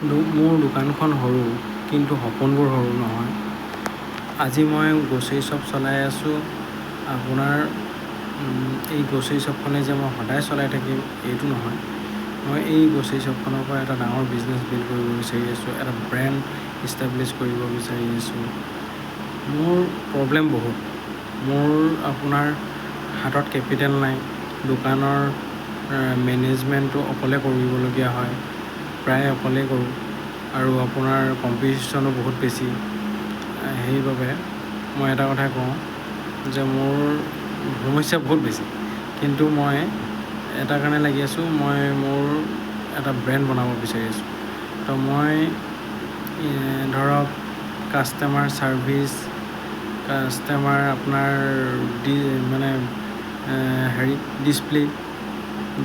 মোৰ দোকানখন সৰু, কিন্তু সপোনবোৰ সৰু নহয়। আজি মই গ্ৰ'চাৰী শ্বপ চলাই আছোঁ। আপোনাৰ এই গ্ৰ'চাৰী শ্বপখনে যে মই সদায় চলাই থাকিম এইটো নহয়। মই এই গ্ৰ'চাৰী শ্বপখনৰ পৰা এটা ডাঙৰ বিজনেছ বিল্ড কৰিব বিচাৰি আছোঁ, এটা ব্ৰেণ্ড ইষ্টাব্লিছ কৰিব বিচাৰি আছোঁ। মোৰ প্ৰব্লেম বহুত। মোৰ আপোনাৰ হাতত কেপিটেল নাই। দোকানৰ মেনেজমেণ্টটো অকলে কৰিবলগীয়া হয়, প্ৰায় অকলেই কৰোঁ। আৰু আপোনাৰ কম্পিটিশ্যনো বহুত বেছি। সেইবাবে মই এটা কথা কওঁ যে মোৰ সমস্যা বহুত বেছি, কিন্তু মই এটা কাৰণে লাগি আছোঁ, মই মোৰ এটা ব্ৰেণ্ড বনাব বিচাৰি আছোঁ। তো মই ধৰক কাষ্টমাৰ ছাৰ্ভিচ, কাষ্টমাৰ আপোনাৰ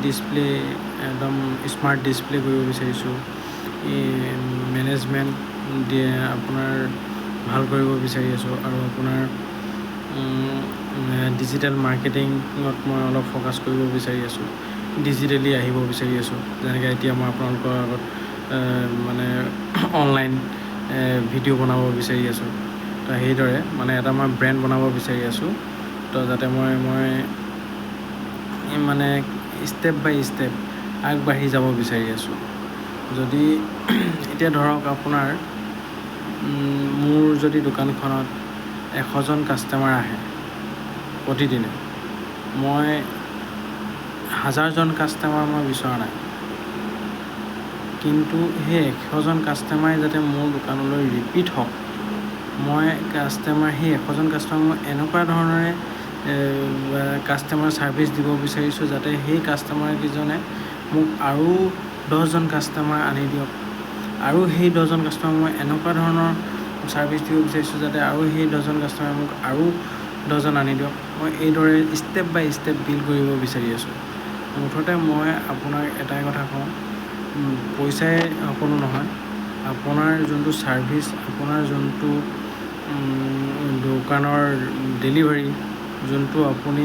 ডিছপ্লে একদম স্মাৰ্ট ডিছপ্লে কৰিব বিচাৰিছোঁ। মেনেজমেণ্ট আপোনাৰ ভাল কৰিব বিচাৰি আছোঁ, আৰু আপোনাৰ ডিজিটেল মাৰ্কেটিঙত মই অলপ ফ'কাছ কৰিব বিচাৰি আছোঁ। ডিজিটেলি আহিব বিচাৰি আছোঁ, যেনেকৈ এতিয়া মই আপোনালোকৰ আগত অনলাইন ভিডিঅ' বনাব বিচাৰি আছোঁ। তো সেইদৰে এটা মই ব্ৰেণ্ড বনাব বিচাৰি আছোঁ। তো যাতে মই ষ্টেপ বাই ষ্টেপ আগবাঢ়ি যাব বিচাৰি আছোঁ। যদি এতিয়া ধৰক আপোনাৰ মোৰ যদি দোকানখনত 100জন কাষ্টমাৰ আহে প্ৰতিদিনে, মই 1000জন কাষ্টমাৰ মই বিচৰা নাই, কিন্তু সেই 100জন কাষ্টমাৰে যাতে মোৰ দোকানলৈ ৰিপিট হওক। মই সেই 100জন কাষ্টমাৰক মই এনেকুৱা ধৰণেৰে কাষ্টমাৰ ছাৰ্ভিচ দিব বিচাৰিছোঁ, যাতে সেই কাষ্টমাৰকেইজনে মোক আৰু 10জন কাষ্টমাৰ আনি দিয়ক। আৰু সেই 10জন কাষ্টমাৰক মই এনেকুৱা ধৰণৰ ছাৰ্ভিচ দিব বিচাৰিছোঁ, যাতে আৰু সেই 10জন কাষ্টমাৰে মোক আৰু 10জন আনি দিয়ক। মই এইদৰে ষ্টেপ বাই ষ্টেপ বিল্ড কৰিব বিচাৰি আছোঁ। মুঠতে মই আপোনাক এটাই কথা কওঁ, পইচাই সকলো নহয়। আপোনাৰ যোনটো ছাৰ্ভিচ, আপোনাৰ যোনটো দোকানৰ ডেলিভাৰী, যোনটো আপুনি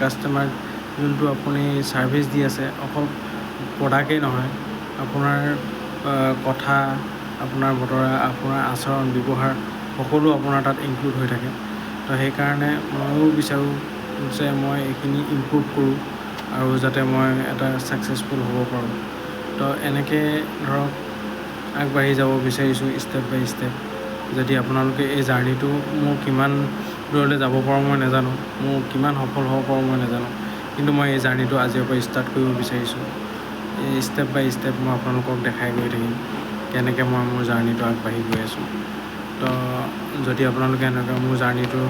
কাষ্টমাৰ যোনটো আপুনি ছাৰ্ভিচ দি আছে, অকল প্ৰডাক্টেই নহয়, আপোনাৰ কথা, আপোনাৰ বতৰা, আপোনাৰ আচৰণ ব্যৱহাৰ সকলো আপোনাৰ তাত ইনক্লুড হৈ থাকে। তো সেইকাৰণে ময়ো বিচাৰোঁ যে মই এইখিনি ইমপ্ৰুভ কৰোঁ, আৰু যাতে মই এটা ছাকচেছফুল হ'ব পাৰোঁ। তো এনেকৈ ধৰক আগবাঢ়ি যাব বিচাৰিছোঁ ষ্টেপ বাই ষ্টেপ। যদি আপোনালোকে এই জাৰ্ণিটো মোৰ কিমান দূৰলৈ যাব পাৰোঁ মই নাজানো, মোৰ কিমান সফল হ'ব পাৰোঁ মই নাজানো, কিন্তু মই এই জাৰ্ণিটো আজিৰ পৰা ষ্টাৰ্ট কৰিব বিচাৰিছোঁ। এই ষ্টেপ বাই ষ্টেপ মই আপোনালোকক দেখাই গৈ থাকিম কেনেকৈ মই মোৰ জাৰ্ণিটো আগবাঢ়ি গৈ আছোঁ। তো যদি আপোনালোকে এনেকৈ মোৰ জাৰ্ণিটো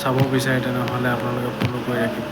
চাব বিচাৰে, তেনেহ'লে আপোনালোকে ফ'ল' কৰি ৰাখিব।